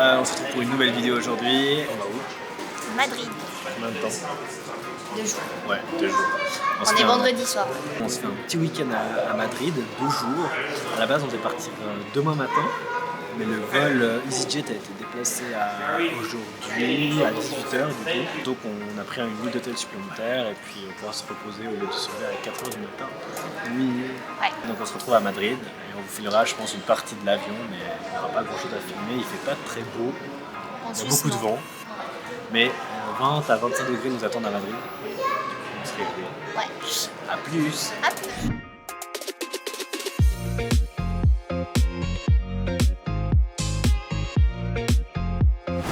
On se retrouve pour une nouvelle vidéo aujourd'hui. On va où? Madrid. Combien de temps? 2 jours. Ouais, 2 jours. On est vendredi soir. On se fait un petit week-end à Madrid, 2 jours. À la base, on devait partir demain matin, mais le vol EasyJet a été déplacé à aujourd'hui à 18h du coup. Donc on a pris une nuit d'hôtel supplémentaire et puis on pourra se reposer au lieu de se lever à 4h du matin. Oui. Ouais. Donc on se retrouve à Madrid et on vous filmera, je pense, une partie de l'avion, mais il n'y aura pas grand-chose à filmer. Il fait pas très beau, il y a beaucoup de vent, mais 20 à 25 degrés nous attendent à Madrid. On se réveille. Ouais. A plus. À plus.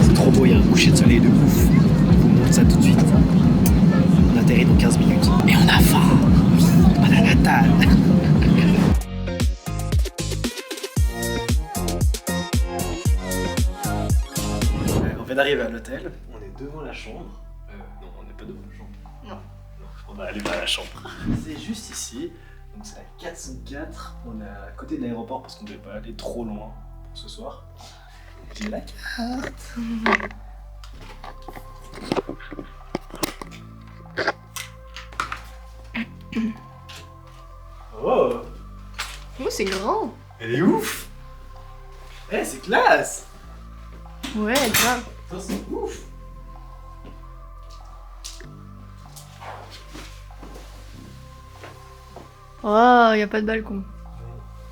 C'est trop beau, il y a un coucher de soleil de ouf. Je vous montre ça tout de suite. On atterrit dans 15 minutes. Et on a faim. On a la dalle. On vient d'arriver à l'hôtel. On est devant la chambre. Non, on n'est pas devant la chambre. Non. On va aller vers la chambre. C'est juste ici. Donc c'est à 404. On est à côté de l'aéroport parce qu'on ne devait pas aller trop loin pour ce soir. J'ai la carte. Oh, Oh, c'est grand. elle est ouf. Eh, c'est classe. Ouais, grave. Ça, c'est ouf. Oh, y a pas de balcon.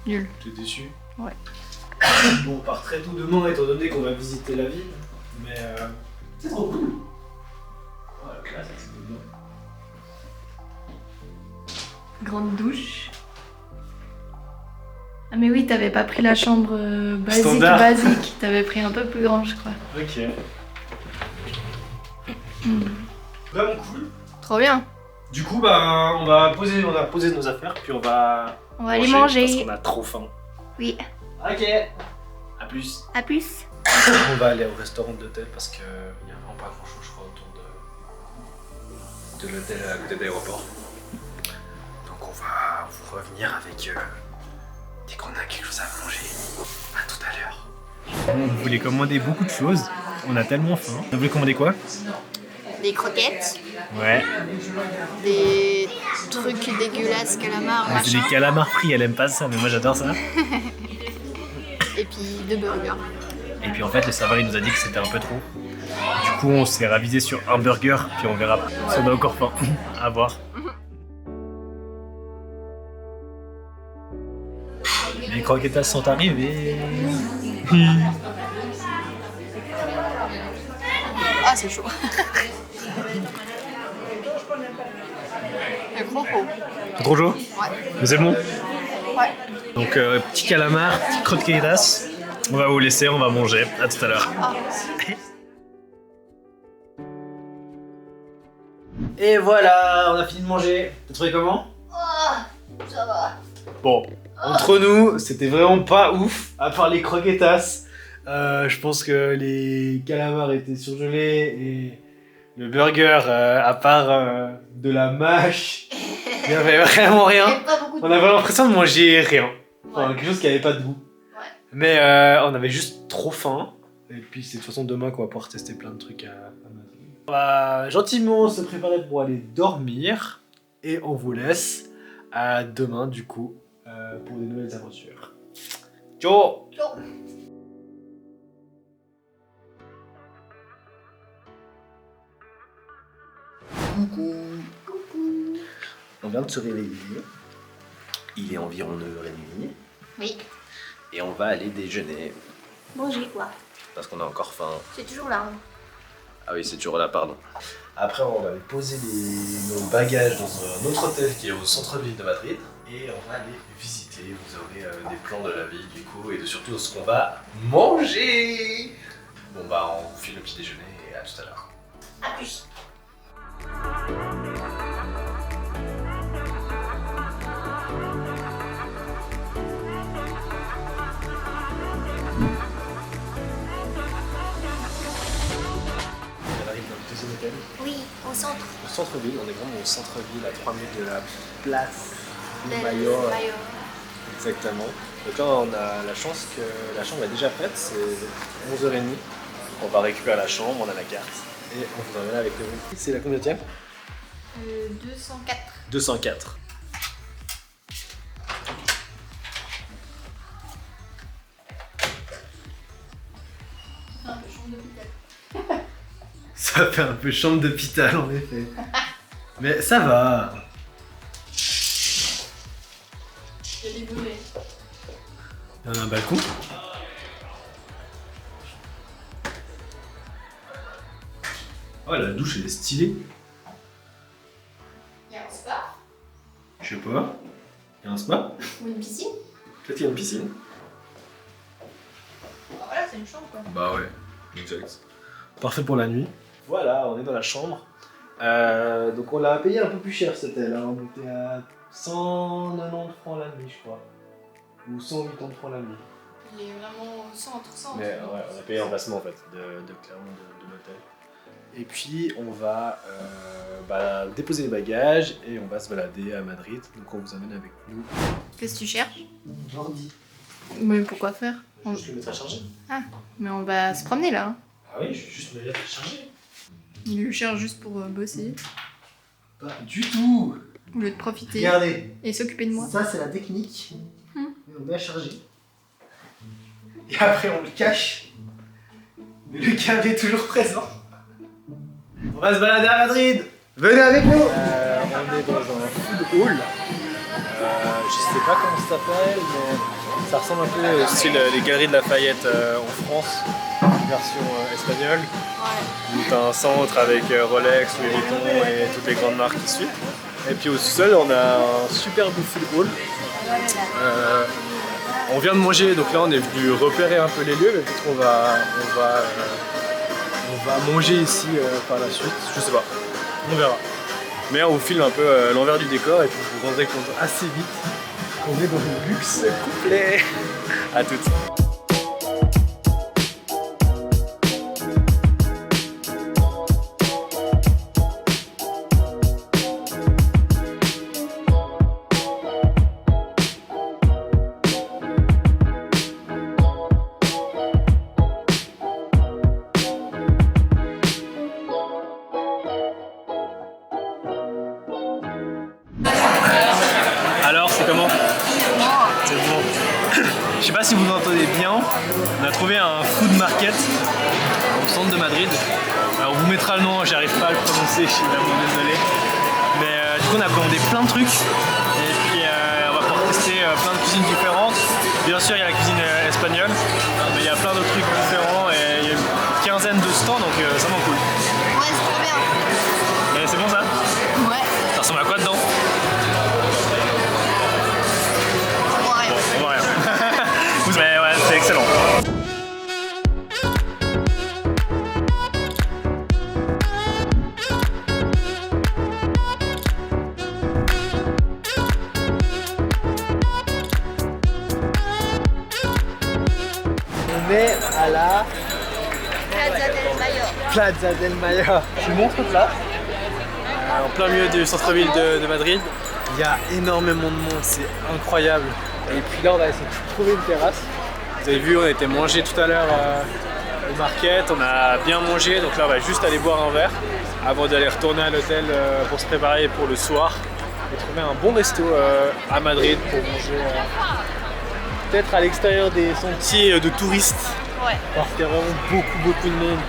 Nul. T'es déçu? Ouais. Bon, on part très tôt demain étant donné qu'on va visiter la ville. Mais c'est trop cool. Oh, la classe, c'est bien. Grande douche. Ah mais oui, t'avais pas pris la chambre Standard. basique. T'avais pris un peu plus grand, je crois. Ok. Vraiment cool. Trop bien. Du coup, bah, on a posé nos affaires, puis on va aller manger. parce qu'on a trop faim. Oui. Ok. À plus. À plus. On va aller au restaurant de l'hôtel parce qu'il n'y a vraiment pas grand chose, je crois, autour de l'hôtel à côté de l'aéroport. Donc on va vous revenir avec dès qu'on a quelque chose à manger. À tout à l'heure. On voulait commander beaucoup de choses. On a tellement faim. On voulait commander quoi? Des croquettes. Ouais. Des trucs dégueulasses, calamars, C'est machin. des calamars frits, elle aime pas ça, mais moi j'adore ça. Et puis 2 burgers. Et puis en fait, le serveur il nous a dit que c'était un peu trop. Du coup, on s'est ravisé sur un burger, puis on verra si on a encore faim. À voir. Les croquetas sont arrivées. Ah, c'est chaud. C'est trop chaud. C'est trop chaud? Ouais. Mais c'est bon. Ouais. Donc, petit calamar, petit croquetas. On va vous laisser, on va manger. À tout à l'heure. Ah. Et voilà, on a fini de manger. T'as trouvé comment? Ça va. Bon, entre nous, c'était vraiment pas ouf, à part les croquetas. Je pense que les calamars étaient surgelés et le burger, à part de la mâche, il n'y avait vraiment rien. Pas beaucoup de On avait l'impression de manger rien. Enfin, Ouais. quelque chose qui avait pas de goût. Ouais. Mais on avait juste trop faim. Et puis c'est de toute façon demain qu'on va pouvoir tester plein de trucs à Madrid. On va gentiment se préparer pour aller dormir. Et on vous laisse à demain du coup pour des nouvelles aventures. Ciao! Ciao. Coucou! On vient de se réveiller. Il est environ 9h30. Oui. Et on va aller déjeuner. Manger quoi? Parce qu'on a encore faim. C'est toujours là. Ah oui, c'est toujours là, pardon. Après, on va aller poser nos bagages dans un autre hôtel qui est au centre-ville de Madrid. Et on va aller visiter. Vous aurez des plans de la ville, du coup, et de surtout ce qu'on va manger. Bon, bah, on vous file le petit déjeuner et à tout à l'heure. À plus. On arrive dans le deuxième hôtel. Oui, au centre. Au centre-ville, on est vraiment au centre-ville, à 3 minutes de la place Del Mayor. Mayor. Exactement. Donc là on a la chance que la chambre est déjà prête, c'est 11h30. On va récupérer la chambre, on a la carte et on vous emmène avec le room. C'est la combienième? 204. 204. Un peu chambre d'hôpital. Ça fait un peu chambre d'hôpital en effet. Mais ça va. Il y a des volets. Il y en a un balcon. Oh la douche elle est stylée. Il y a un spa. Je sais pas. Il y a un spa. Ou une piscine. Peut-être qu'il y a une piscine. Bah voilà, c'est une chambre quoi. Bah ouais, exact. Parfait pour la nuit. Voilà, on est dans la chambre. Donc on l'a payé un peu plus cher cet hôtel. Hein. On était à 190 francs la nuit je crois. Ou 180 francs la nuit. Il est vraiment au centre. Mais ouais, on a payé l'emplacement en fait, clairement de l'hôtel. Et puis on va déposer les bagages et on va se balader à Madrid. Donc on vous amène avec nous. Qu'est-ce que tu cherches? Mardi. Mais pourquoi faire? Je le mettre à charger. Ah, mais on va se promener là. Hein. Ah oui, je vais juste me mettre à charger. Il le cherche juste pour bosser. Pas du tout. Au lieu de profiter. Regardez. Et s'occuper de moi. Ça c'est la technique. Et on met à charger. Et après on le cache. Mais le câble est toujours présent. On va se balader à Madrid. Venez avec nous. On est dans un food hall. Je sais pas comment ça s'appelle, mais ça ressemble un peu au style les galeries de Lafayette en France, version espagnole. Ouais. Où t'as un centre avec Rolex, Louis Vuitton et toutes les grandes marques qui suivent. Et puis au sous-sol, on a un super beau food hall. On vient de manger, donc là on est venu repérer un peu les lieux, mais peut-être qu'on on va manger ici par la suite, je sais pas, on verra. Mais on vous filme un peu l'envers du décor et puis vous vous rendrez compte assez vite qu'on est dans le luxe complet. À toutes. Alors, c'est comment? C'est bon. Je sais pas si vous entendez bien, on a trouvé un food market au centre de Madrid. Alors, on vous mettra le nom, j'arrive pas à le prononcer, je suis vraiment désolé. Mais du coup, on a commandé plein de trucs. Et puis, on va pouvoir tester plein de cuisines différentes. Bien sûr, il y a la cuisine espagnole, mais il y a plein d'autres trucs différents. Et il y a une quinzaine de stands, donc c'est vraiment cool. Ouais, c'est trop bien. Et c'est bon ça? Ouais. Ça ressemble à quoi dedans? Ouais. Mais ouais, c'est excellent. On est à la Plaza del Mayor. Plaza del Mayor. Je vous montre là. En plein milieu du centre-ville de Madrid. Il y a énormément de monde, c'est incroyable. Et puis là, on va essayer de trouver une terrasse. Vous avez vu, on a été manger tout à l'heure au market. On a bien mangé, donc là, on va juste aller boire un verre avant d'aller retourner à l'hôtel pour se préparer pour le soir. Et trouver un bon resto à Madrid pour manger peut-être à l'extérieur des sentiers de touristes. Ouais. Parce qu'il y a vraiment beaucoup de monde.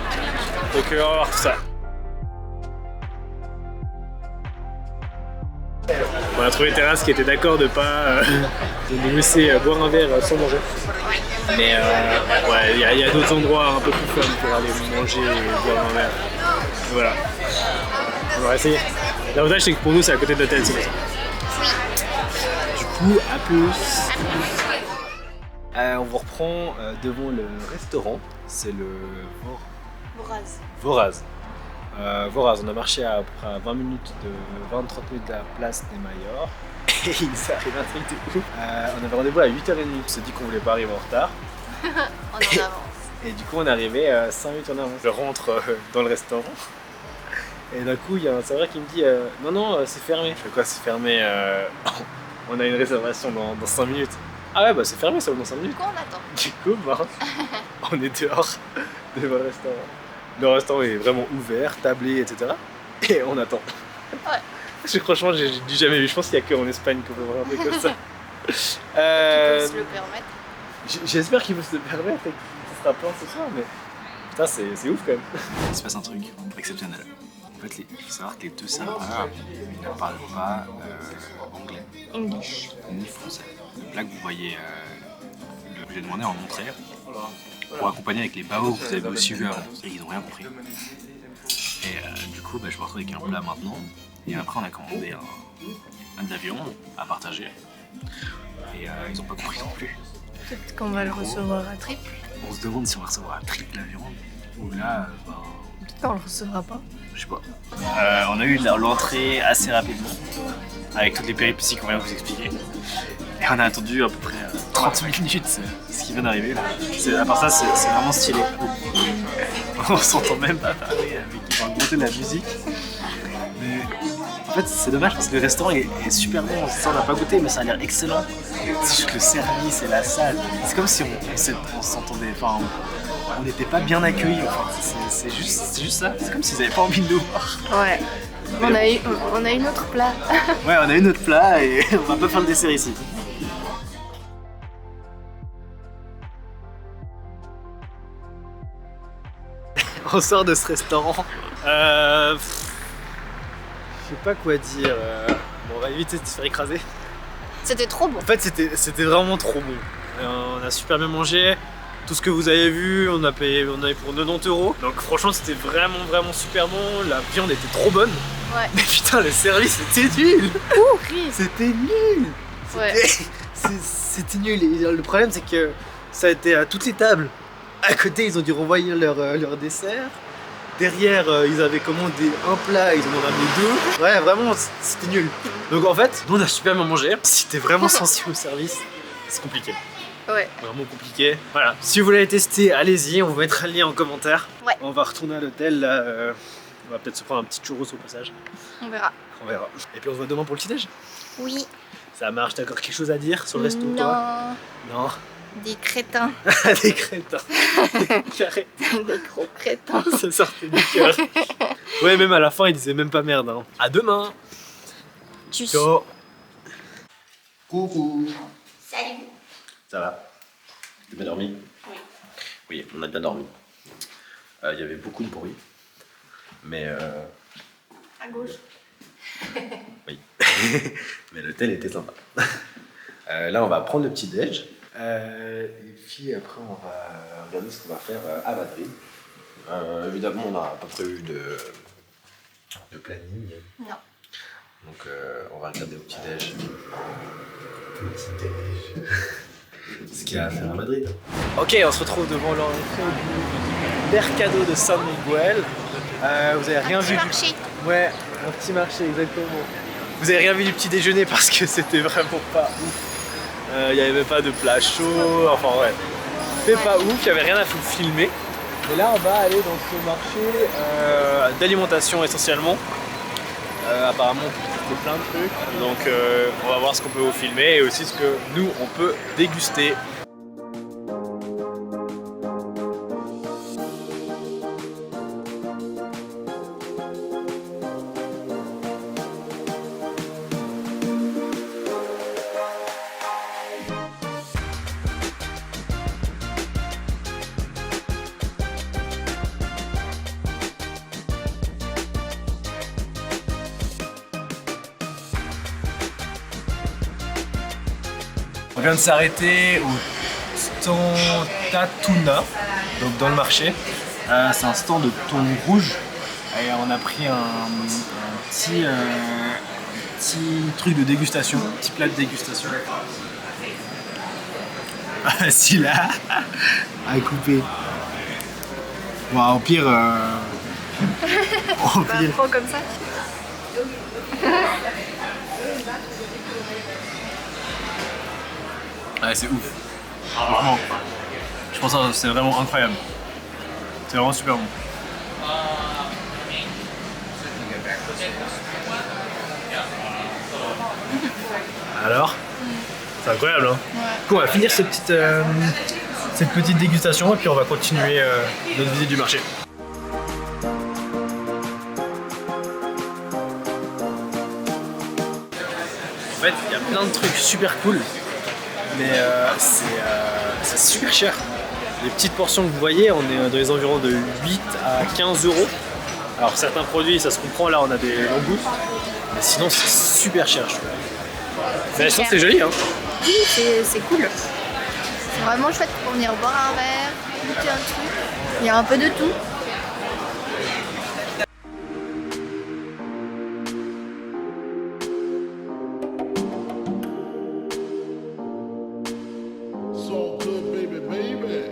Donc on va voir tout ça. On a trouvé une terrasse qui était d'accord de pas de nous laisser boire un verre sans manger. Mais ouais, il y a d'autres endroits un peu plus fun pour aller manger et boire un verre. Et voilà. On va essayer. L'avantage c'est que pour nous c'est à côté de l'hôtel, c'est pour ça. Du coup, à plus. On vous reprend devant le restaurant. C'est le Voraz. Voraz, on a marché à 20 minutes de 20-30 minutes de la place des Mayor et il s'est arrivé un truc de ouf. On avait rendez-vous à 8h30, on s'est dit qu'on voulait pas arriver en retard. On en avance. Et du coup on est arrivé 5 minutes en avance. Je rentre dans le restaurant et d'un coup il y a un serveur qui me dit non c'est fermé. Je fais quoi, c'est fermé? On a une réservation dans 5 minutes. Ah ouais, bah c'est fermé ça dans 5 minutes. Du coup, on attend. Du coup, bah, on est dehors devant le restaurant. Le restaurant est vraiment ouvert, tablé, etc. Et on attend. Ouais. Parce que franchement, j'ai jamais vu. Je pense qu'il n'y a qu'en Espagne qu'on peut voir un truc comme ça. Qui peut se le permettre. J'espère qu'il peut se le permettre et qu'il sera plein ce soir, mais putain, c'est ouf quand même. Il se passe un truc exceptionnel. En fait, il faut savoir que les deux serveurs ne parlent pas anglais English. ni français. Donc là que vous voyez, j'ai demandé à en montrer pour accompagner avec les bao que vous avez aussi vu avant. Et ils n'ont rien compris. Et du coup, je me retrouve avec un plat maintenant. Et après, on a commandé un de la viande à partager. Et ils n'ont pas compris non plus. Peut-être qu'on va le recevoir à triple. On se demande si on va recevoir à triple la viande ou là, Peut-être qu'on le recevra pas. je sais pas. On a eu l'entrée assez rapidement avec toutes les péripéties qu'on vient de vous expliquer. Et on a attendu à peu près 30 minutes ce qui vient d'arriver. À part ça, c'est vraiment stylé. On s'entend même pas parler avec qui vont monter de la musique. Mais en fait, c'est dommage parce que le restaurant est super bon. Ça, on n'a pas goûté, mais ça a l'air excellent. C'est juste le service et la salle. C'est comme si on s'entendait. Enfin, on n'était pas bien accueillis. Enfin, c'est juste ça. C'est comme s'ils n'avaient pas envie de nous voir. Ouais. On a une autre plat. Ouais, on a une autre plat et on va pas faire le dessert ici. On sort de ce restaurant. Je sais pas quoi dire. Bon, on va éviter de se faire écraser. C'était trop bon. En fait, c'était vraiment trop bon. On a super bien mangé. Tout ce que vous avez vu, on a payé pour 90 €. Donc franchement, c'était vraiment super bon. La viande était trop bonne. Ouais. Mais putain, le service était nul. Pourri. C'était nul. Ouais. C'était nul. Et le problème, c'est que ça a été à toutes les tables. À côté, ils ont dû renvoyer leur dessert. Derrière, ils avaient commandé un plat, ils en ont ramené 2. Ouais, vraiment, c'était nul. Donc en fait, nous on a super bien mangé. Si t'es vraiment sensible au service, c'est compliqué. Ouais. Vraiment compliqué. Voilà. Si vous voulez tester, allez-y, on vous mettra le lien en commentaire. Ouais. On va retourner à l'hôtel là. On va peut-être se prendre un petit churros au passage. On verra. On verra. Et puis on se voit demain pour le petit-déj. Oui. Ça marche, t'as encore quelque chose à dire sur le resto, Non. toi? Non. Des crétins. Des crétins. Carré. Des gros crétins. Ça sortait du cœur. Ouais, même à la fin, il disait même pas merde. Hein. À demain. Tchuss. Ciao. Coucou. Salut. Ça va? T'as bien dormi? Oui. Oui, on a bien dormi. Il y avait beaucoup de bruit. Mais À gauche. oui. Mais l'hôtel était sympa. Là, on va prendre le petit déj. Et puis après, on va regarder ce qu'on va faire à Madrid. Évidemment, on n'a pas prévu de planning. Non. Donc, on va regarder au petit déj. Petit déj. Ce qu'il y a à faire à Madrid. Ok, on se retrouve devant l'entrée du Mercado de San Miguel. Vous avez rien vu marché. Ouais, un petit marché, exactement. Vous avez rien vu du petit déjeuner parce que c'était vraiment pas ouf. Il n'y avait même pas de plat chaud, enfin ouais. C'était pas ouf, il n'y avait rien à filmer. Et là, on va aller dans ce marché d'alimentation essentiellement. Apparemment, c'est plein de trucs. Donc, on va voir ce qu'on peut vous filmer et aussi ce que nous, on peut déguster. On vient de s'arrêter au stand Tatuna, donc dans le marché. C'est un stand de thon rouge et on a pris un petit truc de dégustation, un petit plat de dégustation. Ah si là, à couper. Bon, au pire, au pire. Prends comme ça. Ouais, c'est ouf. Franchement, je pense que c'est vraiment incroyable. C'est vraiment super bon. Alors, C'est incroyable, hein. Ouais. Du coup, on va finir cette petite dégustation et puis on va continuer notre visite du marché. En fait, il y a plein de trucs super cool, mais c'est super cher. Les petites portions que vous voyez, on est dans les environs de 8 à 15 euros. Alors certains produits, ça se comprend, là on a des langoustes, mais sinon c'est super cher, je trouve. Mais sinon c'est joli, hein. Oui, c'est cool. C'est vraiment chouette pour venir boire un verre, goûter un truc. Il y a un peu de tout. So good, baby, baby.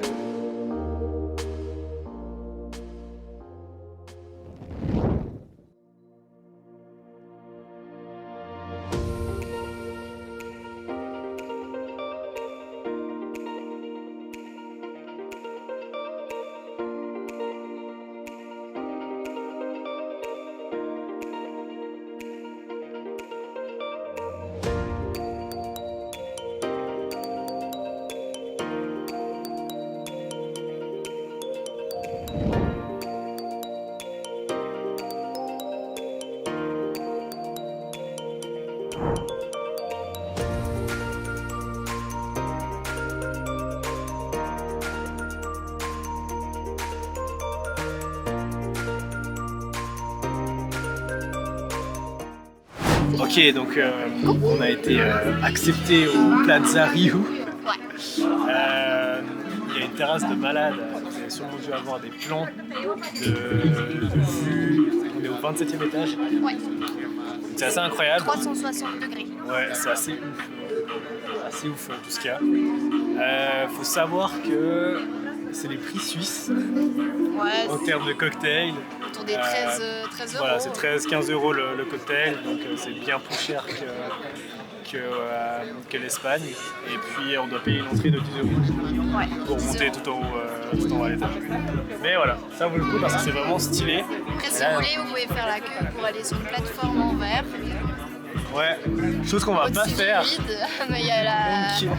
Ok, donc on a été accepté au Plaza Rio. Il y a une terrasse de malade. Vous avez sûrement dû avoir des plans de vue. On est au 27e étage. Ouais. C'est assez incroyable. 360 degrés. Ouais, c'est assez ouf tout ce qu'il y a. Faut savoir que c'est les prix suisses Ouais, en termes de cocktails. autour des 13 euros. Voilà, c'est 13-15 euros le cocktail, donc c'est bien plus cher que l'Espagne. Et puis on doit payer une entrée de 10 euros Ouais. pour monter tout en haut à l'étage. Mais voilà, ça vaut le coup parce que c'est vraiment stylé. Après, si vous voulez, vous pouvez faire la queue pour aller sur une plateforme en verre. Ouais, chose qu'on va pas Au-dessus du faire. vide, mais il y a Donc,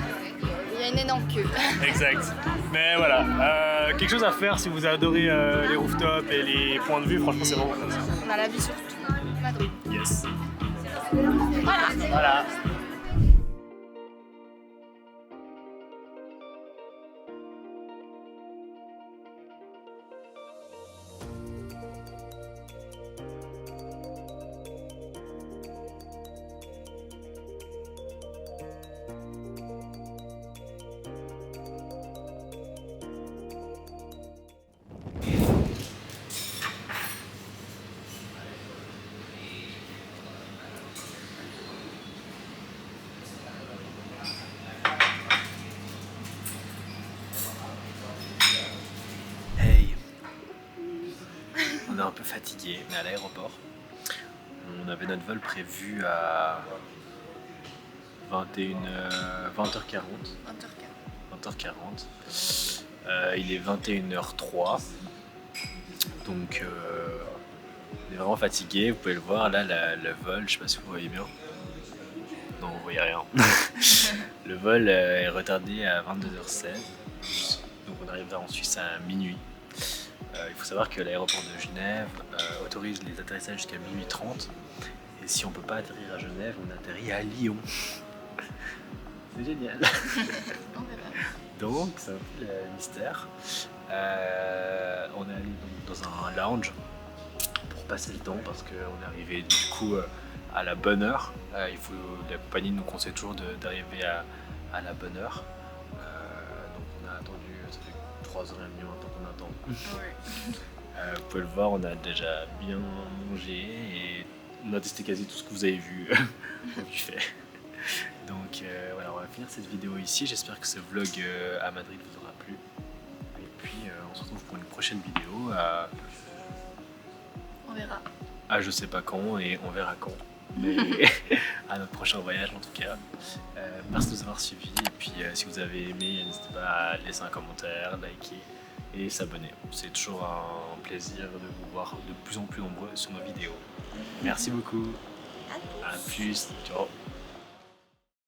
une énorme queue. exact. Mais voilà, quelque chose à faire si vous adorez les rooftops et les points de vue, franchement c'est vraiment cool. On a la vue sur tout Madrid. Yes. Voilà. Voilà. Hey. On est un peu fatigué, mais à l'aéroport. On avait notre vol prévu à 20h40. 20h40. Il est 21h03. Donc on est vraiment fatigué, vous pouvez le voir. Là, le vol, je sais pas si vous voyez bien. Non, vous voyez rien. Le vol est retardé à 22h16. Donc on arrivera en Suisse à minuit. Il faut savoir que l'aéroport de Genève autorise les atterrissages jusqu'à minuit 30. Et si on peut pas atterrir à Genève, on atterrit à Lyon. C'est génial. Donc c'est un peu le mystère. On est allé dans un lounge pour passer le temps parce qu'on est arrivé du coup à la bonne heure. La compagnie nous conseille toujours d'arriver à la bonne heure. Donc on a attendu, ça fait 3h30 maintenant qu'on attend. Vous pouvez le voir, on a déjà bien mangé et on a testé quasi tout ce que vous avez vu au buffet. Donc voilà, on va finir cette vidéo ici. J'espère que ce vlog à Madrid vous aura plu. Et puis on se retrouve pour une prochaine vidéo On verra. à je sais pas quand et on verra quand. Mais à notre prochain voyage en tout cas. Merci de nous avoir suivis et puis si vous avez aimé, n'hésitez pas à laisser un commentaire, liker et s'abonner. C'est toujours un plaisir de vous voir de plus en plus nombreux sur nos vidéos. Merci beaucoup. À plus. Ciao.